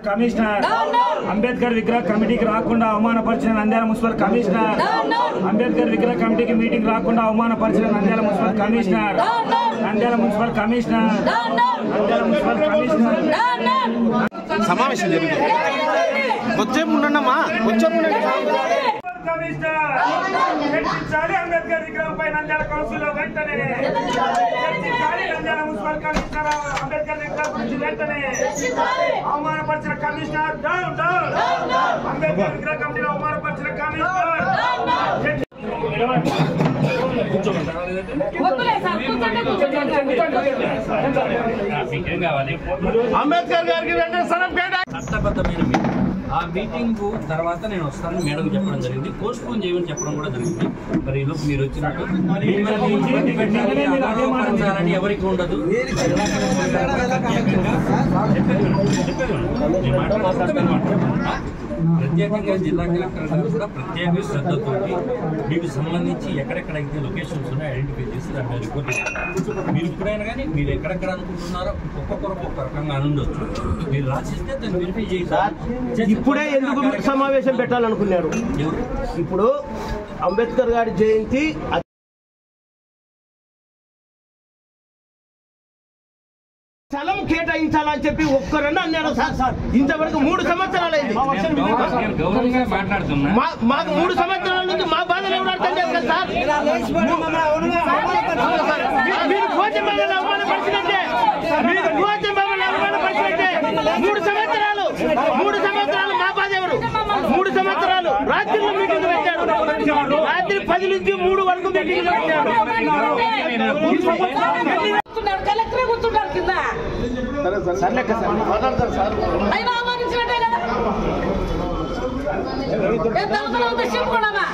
Commissioner, Ambedkar విగ్రహ కమిటీకి రాకుండా అవమానపరిచిన నంద్యాల మున్సిపల్ కమిషనర్, అంబేద్కర్ విగ్రహ కమిటీకి మీటింగ్ రాకుండా అవమానపరిచిన Nandyal municipal commissioner, Nandyal municipal commissioner, Nandyal municipal commissioner. సమావేశం జరుగుతుంది. కొంచెం ఉండమ్మా, కొంచెం చర్చించాలి అంబేద్కర్ విగ్రహంపై నంద్యాల కౌన్సిల్లో వెంటనే చర్చించాలి. నంద్యాల మున్సిపల్ కమిషనర్ అంబేద్కర్ విగ్రహం గురించి వెంటనే అవమానపరిచిన కమిషనర్ డౌన్ డౌన్. అంబేద్కర్ విగ్రహ కమిటీలో అవమానపరిచిన కమిషనర్. అంబేద్కర్ గారికి చట్టబద్ధమైన మీటింగ్. ఆ మీటింగ్ తర్వాత నేను వస్తాను మేడం చెప్పడం జరిగింది. పోస్ట్ పోన్ చేయమని చెప్పడం కూడా జరిగింది. మరి ఈలోపు మీరు వచ్చినట్టు పెట్టాలని ఎవరికి ఉండదు. ప్రత్యేకంగా జిల్లా కలెక్టర్ గారు కూడా ప్రత్యేక శ్రద్ధతో మీకు సంబంధించి ఎక్కడెక్కడైతే లొకేషన్స్ ఉన్నాయో ఐడెంటిఫై చేసి దాన్ని రిపోర్ట్ ఇస్తారు. మీరు ఇప్పుడైనా కానీ మీరు ఎక్కడెక్కడ అనుకుంటున్నారో ఒక్కొక్కరు ఒక్కొక్క రకంగా అనుండొచ్చు. మీరు రాసిస్తే దాన్ని వెరిఫై చేస్తారు. ఇప్పుడే ఎందుకు సమావేశం పెట్టాలనుకున్నారు? ఇప్పుడు అంబేద్కర్ గారి జయంతి స్థలం కేటాయించాలని చెప్పి ఒక్కరన్నా అన్నారు సార్. ఇంతవరకు 3 సంవత్సరాలైంది. మాకు 3 సంవత్సరాల నుంచి మా బాధలు ఎవరు అర్థం చేస్తారు సార్? మీరు కోచ మమ్మల్ని అవమానపరిచినట్టే, మీరు కోచ మమ్మల్ని అవమానపరిచినట్టే. 3 సంవత్సరాలు మా బాధ ఎవరు? 3 సంవత్సరాలు రాత్రిలో మీటింగ్ పెట్టాడు. రాత్రి 10 నుంచి 3 వరకు మీటింగ్ పెట్టాడు. కలెక్టరే కూర్చుంటారు కింద. అయినా ఆహ్వానించినట్టే కదా. చెప్పుకున్నామా?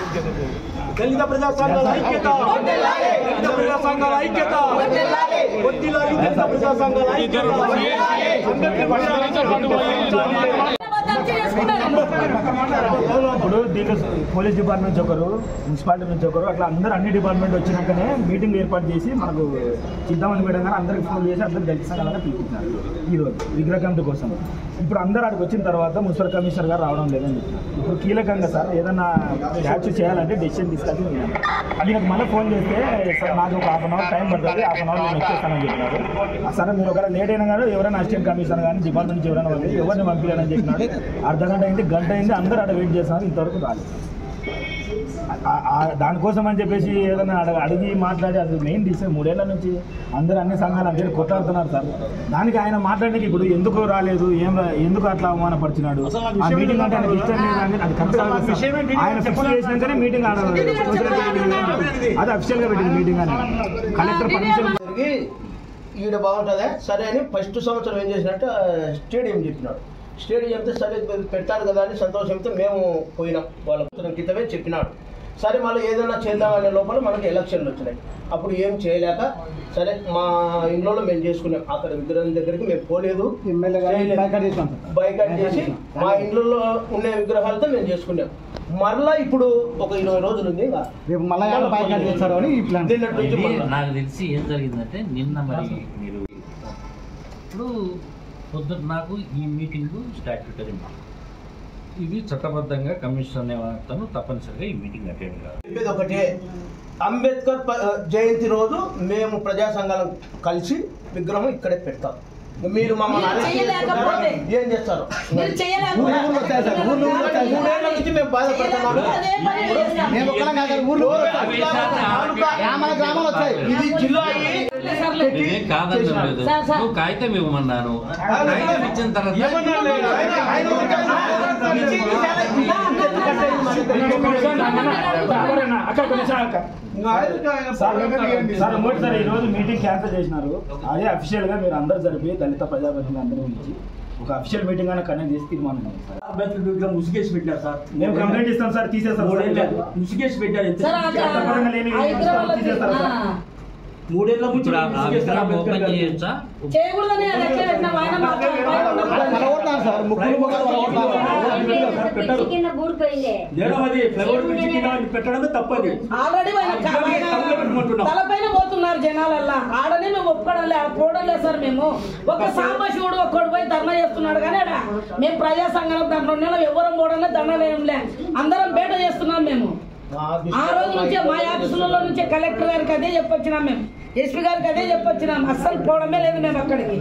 దళిత ప్రజా సంఘాల ఐక్యత, దళిత ప్రజా సంఘాల ఐక్యత, దళిత ప్రజా సంఘాల ఐక్యత. ఇప్పుడు దీంట్లో పోలీస్ డిపార్ట్మెంట్ నుంచి ఒకరు, మున్సిపాలిటీ నుంచి ఒకరు, అట్లా అందరూ అన్ని డిపార్ట్మెంట్ వచ్చినాకనే మీటింగ్ ఏర్పాటు చేసి మనకు ఇద్దామని మేడం గారు అందరికి ఫోన్ చేసి అందరూ దళిత సంఘాలుగా పిలుపుతున్నారు ఈరోజు విగ్రహ కమిటీ కోసం. ఇప్పుడు అందరూ అక్కడికి వచ్చిన తర్వాత మున్సిపల్ కమిషనర్ గారు రావడం లేదని చెప్తున్నారు. ఇప్పుడు కీలకంగా సార్ ఏదన్నా యాక్షన్ చేయాలంటే డెసిషన్ తీసుకొని అది నాకు మళ్ళీ ఫోన్ చేస్తే సార్ నాకు ఒక ½ అవర్ టైం పడుతుంది, ½ అవర్ నేను వచ్చేస్తానని చెప్పినారు. సరే మీరు ఒకవేళ లేట్ అయినా కానీ ఎవరైనా అసిస్టెంట్ కమిషనర్ కానీ డిపార్ట్మెంట్ నుంచి ఎవరైనా వాళ్ళు ఎవరిని పంపించాలని చెప్పినారు. అర్ధగంట అయింది, గంట అయింది, అందరూ అక్కడ వెయిట్ చేస్తున్నారు, ఇంతవరకు రాలేదు. దానికోసం అని చెప్పేసి ఏదైనా అడిగి మాట్లాడి అది మెయిన్ డిసిషన్ 3 ఏళ్ల నుంచి అందరూ అన్ని సంఘాలు అందరూ కొట్లాడుతున్నారు సార్. దానికి ఆయన మాట్లాడడానికి ఇప్పుడు ఎందుకు రాలేదు, ఎందుకు అట్లా అవమానపరిచినాడు, ఆ మీటింగ్ అంటే ఆయనకి ఇష్టం లేదు అని అది కరెక్ట్. ఆయన ఫిక్స్ చేసినాకనే మీటింగ్ అది అఫిషియల్గా పెట్టింది మీటింగ్ అని కలెక్టర్ పర్మిషన్ ఈడ బాగుంటుందా సరే అని ఫస్ట్ సంవత్సరం ఏం చేసినట్టు స్టేడియం చెప్పినాడు. స్టేడియం చెప్తే సరే పెట్టారు కదా అని సంతోషంతో మేము పోయినాం. వాళ్ళ క్రితమే చెప్పినాడు. సరే మళ్ళీ ఏదైనా చేద్దామనే లోపల మనకి ఎలక్షన్లు వచ్చినాయి. అప్పుడు ఏం చేయలేక సరే మా ఇంట్లో మేము చేసుకున్నాం. అక్కడ విగ్రహం దగ్గరికి మేము పోలేదు, బైకాట్ చేసి మా ఇంట్లో ఉన్న విగ్రహాలతో మేము చేసుకున్నాం. మరలా ఇప్పుడు ఒక 20 రోజులు ఉంది. నాకు తెలిసి ఏం జరిగిందంటే నిన్న మరి మీరు ఇప్పుడు పొద్దున నాకు ఈ మీటింగ్ స్టాట్యూటరీ ఇది చట్టబద్ధంగా కమిషన్ అనే అతను తప్పనిసరిగా ఈ మీటింగ్ అటెండ్ కావాలి. ఒకటే అంబేద్కర్ జయంతి రోజు మేము ప్రజా సంఘాలను కలిసి విగ్రహం ఇక్కడే పెడతాం. మీరు మమ్మల్ని ఏం చేస్తారు? 3 ఏళ్ల నుంచి మేము బాధపడుతున్నాము. ఇది జిల్లా కాదనలేదు, నువ్వు కాగితం ఇవ్వమన్నాను. కాగితం ఇచ్చిన తర్వాత ఈ రోజు మీటింగ్ క్యాన్సిల్ చేసినారు. అదే అఫీషియల్ గా మీరు అందరు జరిపి దళిత ప్రజాప్రతినిధులు అందరూ నుంచి ఒక అఫీషియల్ మీటింగ్ అయినా కనెక్ట్ చేసి తీర్మానం సార్. ముసుగేసి పెట్టారు సార్. మేము కంప్లైంట్ ఇస్తాం సార్, తీసేస్తాం. ముసుగేసి పెట్టారు. తీసేస్తారు సార్. 3 ఏళ్ల నుంచి ఓపెన్ చేయొచ్చా? చేయకూడదని పెట్టడమే తప్పది. ఆల్రెడీ తలపైన పోతున్నారు జనాలల్లా. ఆడనే మేము ఒప్పుకోవడం పోవడం లేదు సార్. మేము ఒక సాంబశివుడు ఒక్కడు పోయి ధర్నా చేస్తున్నాడు కానీ ఆడ మేము ప్రజా సంఘాల దాంట్లో ఎవరం కూడా దండలేంలే, అందరం బేట చేస్తున్నాం మేము. ఆ రోజు నుంచే మా ఆఫీసులలో నుంచే కలెక్టర్ గారికి అదే చెప్పొచ్చినాం, మేము ఎస్పీ గారికి అదే చెప్పొచ్చినాం. అస్సలు పోవడమే లేదు మేము అక్కడికి.